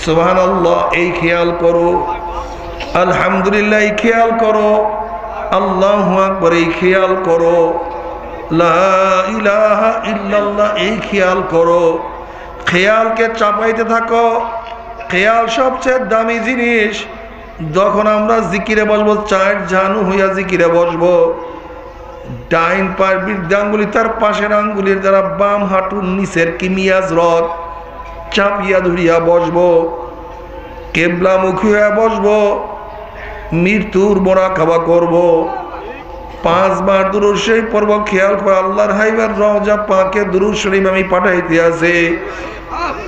Speaker 1: সুবহানাল্লাহ, এই খেয়াল করো। আলহামদুলিল্লাহ, এই খেয়াল করো। আল্লাহু আকবার, এই খেয়াল করো। লা ইলাহা ইল্লাল্লাহ, এই খেয়াল করো। খেয়ালকে চাপাইতে থাকো। খেয়াল সবচেয়ে দামি জিনিস। যখন আমরা জিকিরে বসবো, চার জানু হইয়া জিকিরে বসবো, ডাইন পায়ের বৃদ্ধ আঙ্গুলি তার পাশের আঙ্গুলির দ্বারা বাম হাঁটুর নিচের কিমিয়াজ রথ চাপিয়া ধরিয়া বসবো। কেবলামুখী হয়ে বসবো। মৃত্যুর মোরা খাওয়া করবো। 5 বার দুরূদ শরীফ পড়ব। খেয়াল করে আল্লাহর হাবিবের রওজা পাকে দুরূদ শরীফ আমি পাঠাইতে আছে।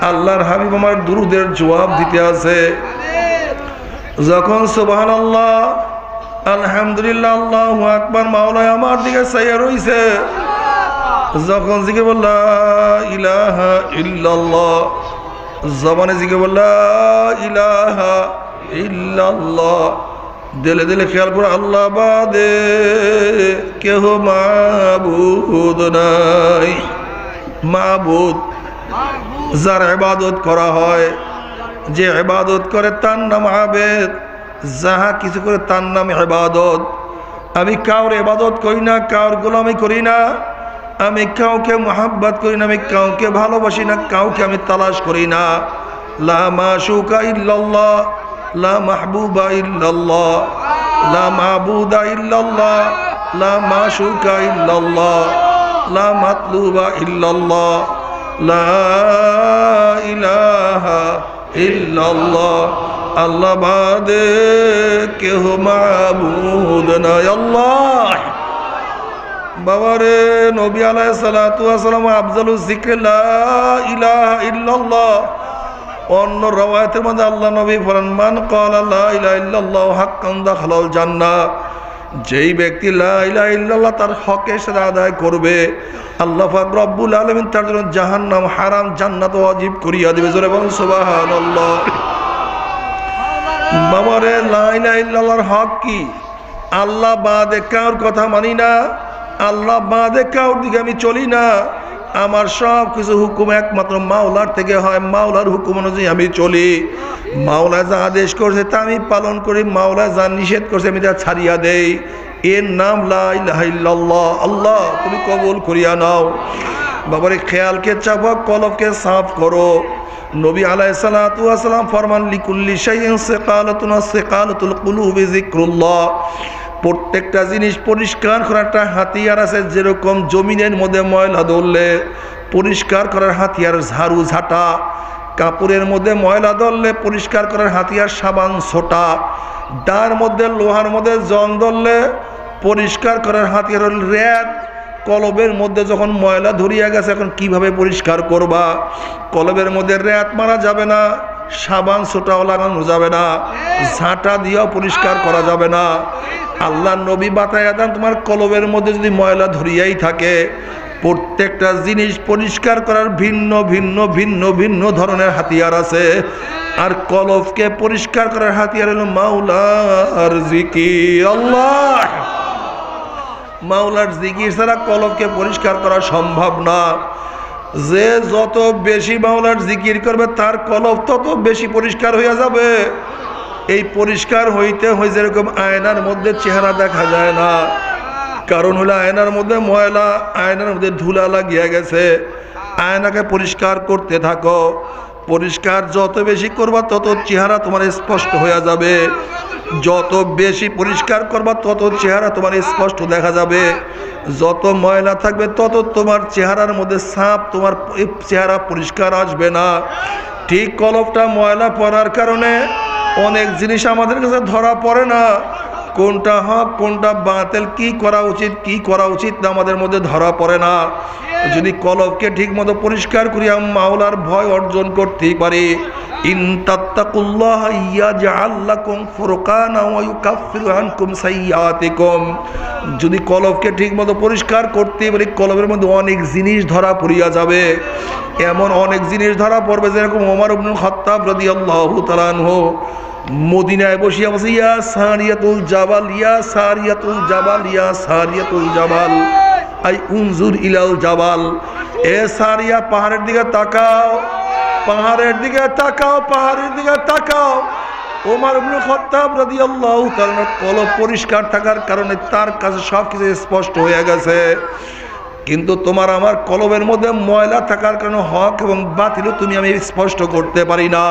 Speaker 1: আল্লাহর হাবিব আমার দুরূদের জবাব দিতে আছে। যখন সুবহানাল্লাহ আলহামদুলিল্লাহ আল্লাহু আকবার মাওলা আমার দিকে চাইয়া রইছে, যখন জিকির বল লা ইলাহা ইল্লাল্লাহ, জবানে জিকির বল লা ইলাহা ইল্লাল্লাহ, দিলে দিলে খেয়াল করে আল্লাহ বাদে কেহ মাবুদ নাই। মাবুদ যার ইবাদত করা হয়, যে ইবাদত করে তার নাম আবেদ, যাহা কিছু করে তার নাম ইবাদত। আমি কাউর ইবাদত করি না, কাউর গোলামি করি না, আমি কাউকে মোহাব্বত করি না, আমি কাউকে ভালোবাসি না, কাউকে আমি তালাশ করি না। লা মাশুকা ইল্লাল্লাহ, লা মাহবুবা ইল্লাল্লাহ, লা মাবুদা ইল্লাল্লাহ, লা মাশুকা ইল্লাল্লাহ, লা মাতলুবা ইল্লাল্লাহ, লা ইলাহা ইল্লাল্লাহ। আল্লাহ বাদে কেহ মাবুদ নাই। আল্লাহ বাবারে, নবী আলাইহিস সালাতু ওয়াস সালাম আফজালুজ যিকর লা ইলাহা ইল্লাল্লাহ। অন্য রওয়ায়াতের মধ্যে আল্লাহ নবী বলেন, মান ক্বালা লা ইলাহা ইল্লাল্লাহ হাক্কান দাখালাল জান্নাহ। যেই ব্যক্তি লা ইলাহা ইল্লাল্লাহ তার হকের সাথে আদায় করবে, আল্লাহ পাক রব্বুল আলামিন তার জন্য জাহান্নাম হারাম, জান্নাত ওয়াজিব করিয়া দিবে। জোরে বলুন সুবহানাল্লাহ। বাবারে, লা ইলাহা ইল্লাল্লাহর হক কি? আল্লাহ বাদে কার কথা মানি না, আল্লাহ বাদে কাউর দিকে আমি চলি না। আমার সব কিছু হুকুম একমাত্র মাওলার থেকে হয়, মাওলার হুকুম অনুযায়ী আমি চলি। মাওলা যা আদেশ করছে তা আমি পালন করি, মাওলা যা নিষেধ করছে আমি তা ছাড়িয়া দেই। এর নাম লা ইলাহা ইল্লাল্লাহ। আল্লাহ তুমি কবুল করিয়া নাও। বাবারে, খেয়ালকে চাপা, কলবকে সাফ করো। নবী আলাইহিস সালাতু ওয়াস সালাম ফরমান, লিকুল্লি শাইইন সিকালাতুন সিকালাতুল কুলুবি যিকরুল্লাহ। প্রত্যেকটা জিনিস পরিষ্কার করার একটা হাতিয়ার আছে। যেরকম জমিনের মধ্যে ময়লা ধরলে পরিষ্কার করার হাতিয়ার ঝাড়ু ঝাঁটা, কাপড়ের মধ্যে ময়লা ধরলে পরিষ্কার করার হাতিয়ার সাবান ছোটা, ডার মধ্যে লোহার মধ্যে জং ধরলে পরিষ্কার করার হাতিয়ার হল রেত। কলবের মধ্যে যখন ময়লা ধরিয়া গেছে, এখন কিভাবে পরিষ্কার করবা? কলবের মধ্যে রেত মারা যাবে না, সাবান ছোটাও লাগানো যাবে না, ঝাঁটা দিয়েও পরিষ্কার করা যাবে না। আল্লাহ নবী বাতায়া দেন, তোমার কলবের মধ্যে যদি ময়লা ধরিয়াই থাকে, প্রত্যেকটা জিনিস পরিষ্কার করার ভিন্ন ভিন্ন ভিন্ন ভিন্ন ধরনের হাতিয়ার আছে। আর কলবকে পরিষ্কার করার হাতিয়ার হলো মাওলার জিকির। আল্লাহ, মাওলার জিকির ছাড়া কলবকে পরিষ্কার করা সম্ভব না। যে যত বেশি মাওলার জিকির করবে তার কলব তত বেশি পরিষ্কার হইয়া যাবে। এই পরিষ্কার হইতে হয় যেরকম আয়নার মধ্যে চেহারা দেখা যায় না, কারণ হলো আয়নার মধ্যে ময়লা, আয়নার মধ্যে ধুলা লাগিয়া গেছে। আয়নাকে পরিষ্কার করতে থাকো, পরিষ্কার যত বেশি করবা তত চেহারা তোমার স্পষ্ট হয়ে যাবে। যত বেশি পরিষ্কার করবা তত চেহারা তোমার স্পষ্ট দেখা যাবে। যত ময়লা থাকবে তত তোমার চেহারার মধ্যে ছাপ, তোমার চেহারা পরিষ্কার আসবে না। ঠিক কলবটা ময়লা পড়ার কারণে অনেক জিনিস আমাদের কাছে ধরা পড়ে না। কোনটা হক কোনটা বাতিল, কি করা উচিত কি করা উচিত না আমাদের মধ্যে ধরা পড়ে না। যদি কলবকে ঠিক মতো পরিষ্কার করিয়া মাওলার ভয় অর্জন করতে পারি, ইন তাত্তাকুল্লাহা ইয়াজআল লাকুম ফুরকানা ওয়া ইউকাফিরু আনকুম সাইয়্যাতিকুম। যদি কলবকে ঠিক মতো পরিষ্কার করতে পারি, কলবের মধ্যে অনেক জিনিস ধরা পড়িয়া যাবে। এমন অনেক জিনিস ধরা পড়বে, যেরকম ওমর ইবনুল খাত্তাব রাদিয়াল্লাহু তাআলা আনহু মদিনায় বসিয়া বসে, ইয়া সারিয়াতুল জাবাল, ইয়া সারিয়াতুল জাবাল, ইয়া সারিয়াতুল জাবাল, আই উনজুর ইলাল জাবাল। এ সারিয়া, পাহাড়ের দিকে তাকাও, পাহাড়ের দিকে তাকাও, পাহাড়ের দিকে তাকাও। ওমর ইবনুল খাত্তাব রাদিয়াল্লাহু তাআলা কলব পরিষ্কার থাকার কারণে তার কাছে সব কিছু স্পষ্ট হয়ে গেছে। কিন্তু তোমার আমার কলবের মধ্যে ময়লা থাকার কারণে হক এবং বাতিল তুমি আমি স্পষ্ট করতে পারি না।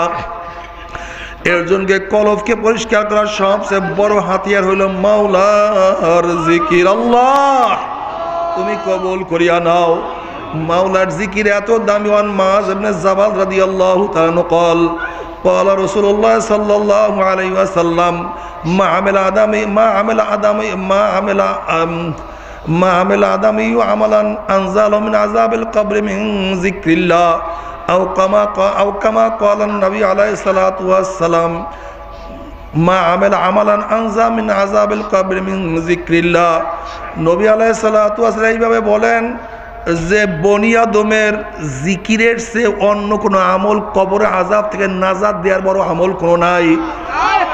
Speaker 1: এর জন্য কলবকে পরিষ্কার করার সবচেয়ে বড় হাতিয়ার হইল মাওলার জিকির। আল্লাহ তুমি কবুল করিয়া নাও। মাওলার জিকির এত দামি। ওয়ান মায ইবনে জাবাল রাদিয়াল্লাহু তাআলা قال قال رسول الله صلى الله عليه وسلم ما عمل آدمي عملا أنزل من عذاب القبر من ذكر الله أو كما قال النبي عليه الصلاة والسلام ما عمل عملا أنزل من عذاب القبر من ذكر الله। নবী আলাইহিস সালাতু ওয়াস সালাম এইভাবে বলেন যে বনি আদমের জিকিরের চেয়ে অন্য কোনো আমল কবরের আযাব থেকে নাজাত দেওয়ার বড় আমল কোনো নাই।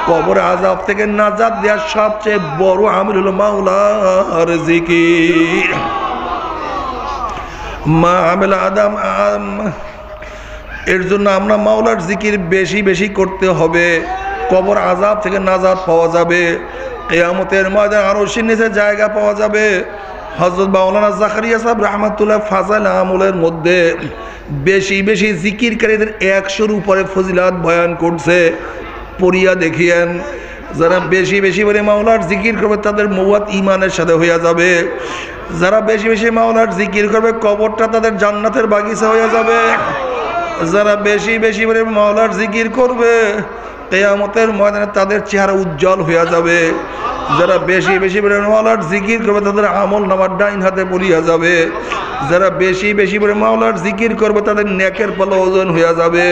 Speaker 1: কবর আযাব থেকে নাজাত দেওয়ার সবচেয়ে বড় আমল হলো মাওলার জিকির। মা আমেল আদম, এর জন্য আমরা মাওলার জিকির বেশি বেশি করতে হবে। কবর আযাব থেকে নাজাত পাওয়া যাবে, কিয়ামতের ময়দানে আরশের নিচে জায়গা পাওয়া যাবে। হযরত মাওলানা জাকারিয়া সাহেব রাহমাতুল্লাহ ফাজাইল আমলের মধ্যে বেশি বেশি জিকিরকারীদের 100-র উপরে ফজিলত বয়ান করছে, পড়িয়া দেখিয়েন। যারা বেশি বেশি করে মাওলার জিকির করবে তাদের মওয়াত ঈমানের সাথে হইয়া যাবে। যারা বেশি বেশি মাওলার জিকির করবে কবরটা তাদের জান্নাতের বাগিচা হইয়া যাবে। যারা বেশি বেশি করে মাওলার জিকির করবে কিয়ামতের ময়দানে তাদের চেহারা উজ্জ্বল হইয়া যাবে। যারা বেশি বেশি করে মাওলার জিকির করবে তাদের আমল নামার ডাইন হাতে পড়িয়া যাবে। যারা বেশি বেশি করে মাওলার জিকির করবে তাদের নেকের পাল্লা ওজন হইয়া যাবে।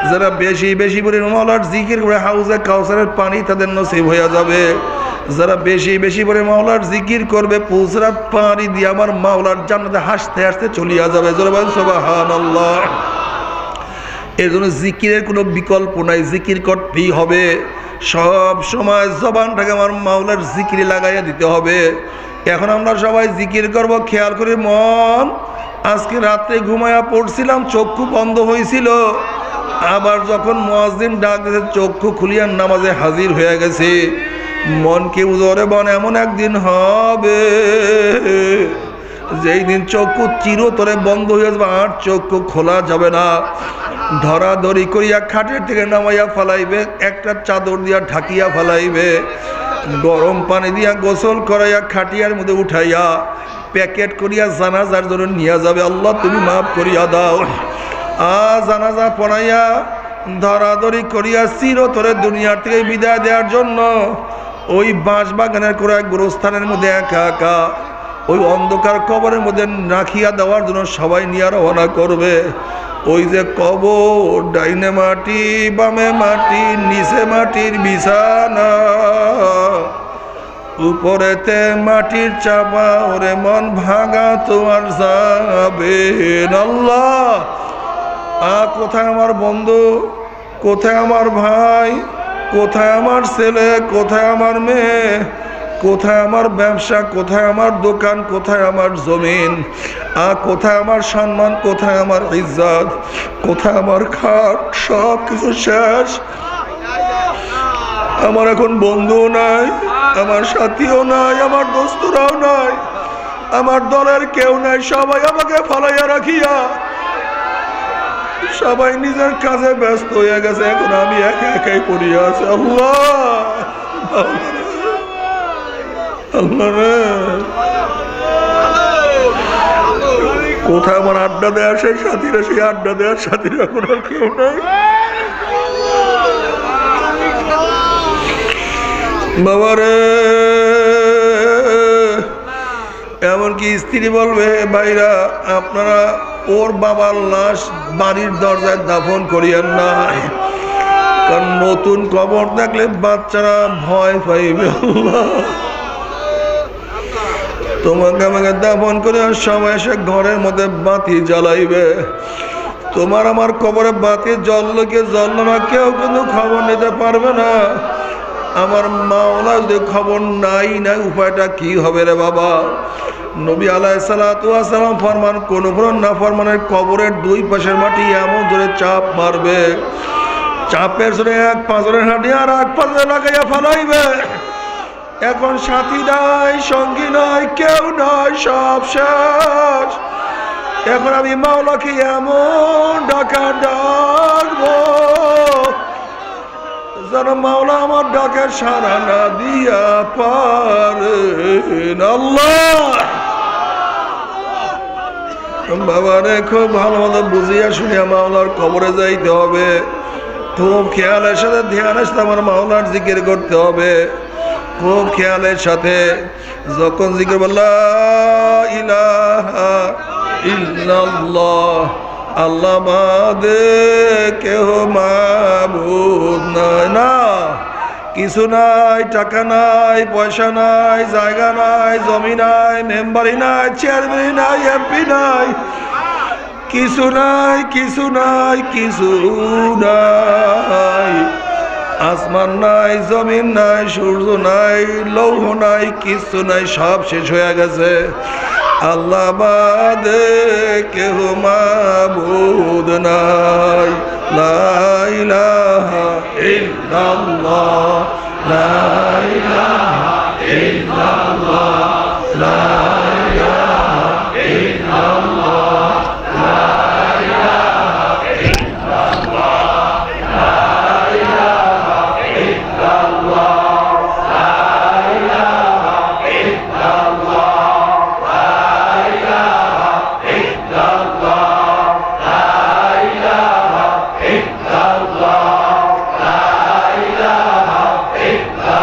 Speaker 1: যারা বেশি বেশি করে মাওলার জিকির করে হাউজে কাউসারের পানি তাদের নসিব হইয়া যাবে। যারা বেশি বেশি করে মাওলার জিকির করবে পুলসরাত পানি দিয়ে আমার মাওলার জান্নাতে হাসতে হাসতে চলিয়া যাবে। জোরে বলেন সুবহানাল্লাহ। এর জন্য জিকিরের কোনো বিকল্প নাই, জিকির করতেই হবে। সব সময় জবানটাকে আমার মাওলার জিকিরে লাগাইয়া দিতে হবে। এখন আমরা সবাই জিকির করব, খেয়াল করে মন। আজকে রাত্রে ঘুমায়া পড়ছিলাম, চক্ষু বন্ধ হয়েছিল, আবার যখন মুয়াজ্জিন ডাক দিয়েছে চক্ষু খুলিয়া নামাজে হাজির হয়ে গেছে। মনকে উজরে বন এমন একদিন হবে যেই দিন চক্ষু চিরতরে বন্ধ হয়ে যাবে, আর চক্ষু খোলা যাবে না। ধরাধরি করিয়া খাটের থেকে নামাইয়া ফেলাইবে, একটা চাদর দিয়া ঢাকিয়া ফেলাইবে, গরম পানি দিয়া গোসল করাইয়া খাটিয়ার মধ্যে উঠাইয়া প্যাকেট করিয়া জানাজার জন্য নিয়ে যাবে। আল্লাহ তুমি মাফ করিয়া দাও। জানাজা পড়াইয়া ধরাধরি করিয়া চিরতরে দুনিয়ার থেকে বিদায় দেওয়ার জন্য ওই বাঁশ বাগানের কোনো এক গোরস্থানের মধ্যে একা একা ওই অন্ধকার কবরের মধ্যে রাখিয়া দেওয়ার জন্য সবাই নিয়ে রওনা করবে। ওই যে কবর, ডাইনে মাটি বামে মাটি, নিচে মাটির বিছানা, উপরেতে মাটির চাপা, ওরে মন ভাঙা তোমার যাবে না। আল্লাহ, কোথায় আমার বন্ধু, কোথায় আমার ভাই, কোথায় আমার ছেলে, কোথায় আমার মেয়ে, কোথায় আমার ব্যবসা, কোথায় আমার দোকান, কোথায় আমার জমিন, কোথায় আমার সম্মান, কোথায় আমার ইজ্জত, কোথায় আমার খাট, সব কিছু শেষ। আমার এখন বন্ধুও নাই, আমার সাথীও নাই, আমার দোস্তরাও নাই, আমার দলের কেউ নাই। সবাই আমাকে ফালাইয়া রাখিয়া সবাই নিজের কাজে ব্যস্ত হয়ে গেছে। এখন আমি একা একাই পড়িয়া আছি। আল্লাহ, আল্লাহ রে, কোথায় আমার আড্ডা দেওয়ার সেই সাথীরা, সেই আড্ডা দেওয়ার সাথীরা এখন আর কেউ নাই। বাবারে, এমনকি স্ত্রী বলবে ভাইরা আপনারা ওর বাবার লাশ বাড়ির দরজায় দাফন করিয়েন না, কারণ নতুন কবর দেখলে বাচ্চারা ভয় পাইবে। তোমাকে আমাকে দাফন করে সবাই এসে ঘরের মধ্যে বাতি জ্বালাইবে। তোমার আমার কবরে বাতি জ্বললো কি জ্বললো না কেউ কিন্তু খবর নিতে পারবে না। আমার মাওলা যদি খবর নাই নাই উপায়টা কি হবে রে বাবা? নবী আলাইহিস সালাতু ওয়াস সালাম ফরমান, কোন না ফরমানের কবরের দুই পাশের মাটি এমন জোরে চাপ মারবে, চাপের জোরে এক পাঁজরের হাঁটি আর এক পাঁজরে লাগাইয়া ফেলাইবে। এখন সাথী নাই, সঙ্গী নাই, কেউ নাই, সব শেষ। এখন আমি মাওলাকে এমন ডাকা ডাকবো যেন মাওলা আমার ডাকে সাড়া না দিয়া পারেন। আল্লাহ বাবারে, খুব ভালো মতো বুঝিয়া শুনিয়া মাওলার কবরে যাইতে হবে। খুব খেয়ালের সাথে ধ্যানের সাথে আমার মাওলার জিকির করতে হবে। খুব খেয়ালের সাথে যখন জিকির লা ইলাহা ইল্লাল্লাহ, আল্লাহ বাদে কেহ মাবুদ নাই, না কিছু নাই, টাকা নাই, পয়সা নাই, জায়গা নাই, জমি নাই, মেম্বারি নাই, চেয়ারম্যান নাই, এমপি নাই, কিছু নাই, কিছু নাই, কিছু নাই। আসমান নাই, জমিন নাই, সূর্য নাই, লৌহ নাই, কিছু নাই, সব শেষ হয়ে গেছে। আল্লাহ বাদে কেহ মাবুদ নাই। লা ইলাহা ইল্লাল্লাহ, লা ইলাহা ইল্লাল্লাহ, লা ইলাহা ইল্লাল্লাহ, লা ইলাহা ইল্লাল্লাহ, লা ইলাহা ইল্লাল্লাহ, লা ইলাহা ইল্লাল্লাহ, লা ইলাহা ইল্লাল্লাহ, লা ইলাহা ইল্লাল্লাহ, লা ইলাহা ইল্লাল্লাহ।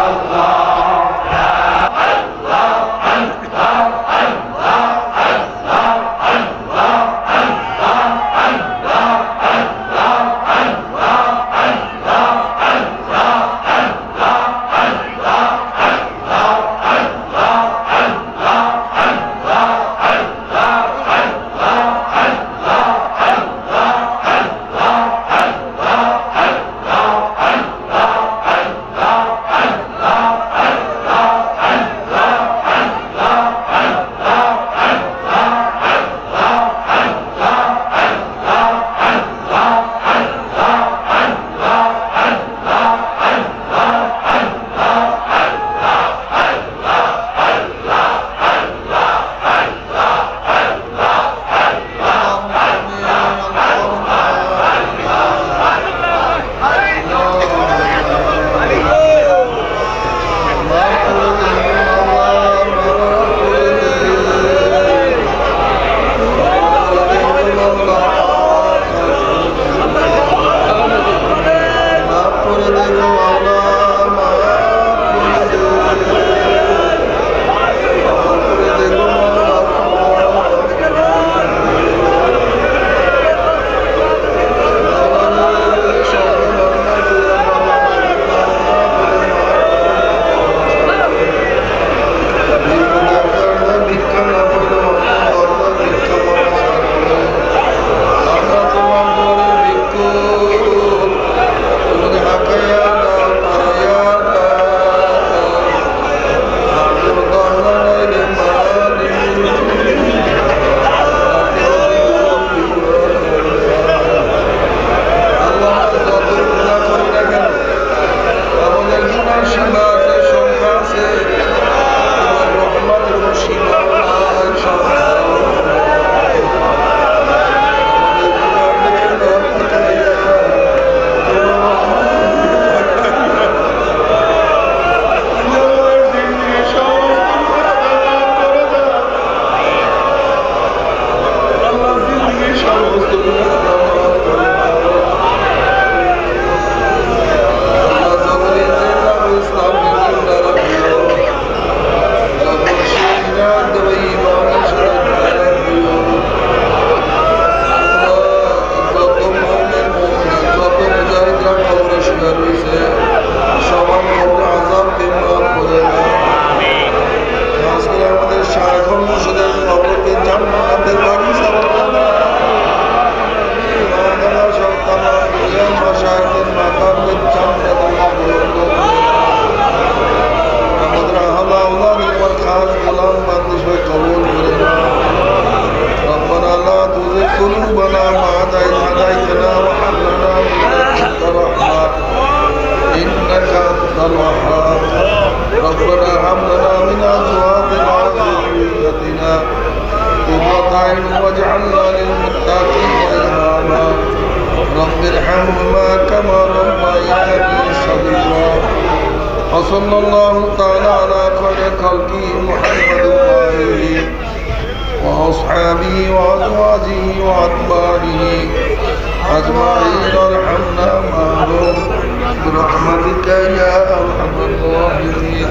Speaker 1: واجعلنا للمتقين إماما رب ارحمهما كما ربياني صغيرا وصلى الله تعالى على خير خلقه محمد وآله وأصحابه وأزواجه وأتباعه أجمعين ارحمنا معهم برحمتك يا أرحم الراحمين.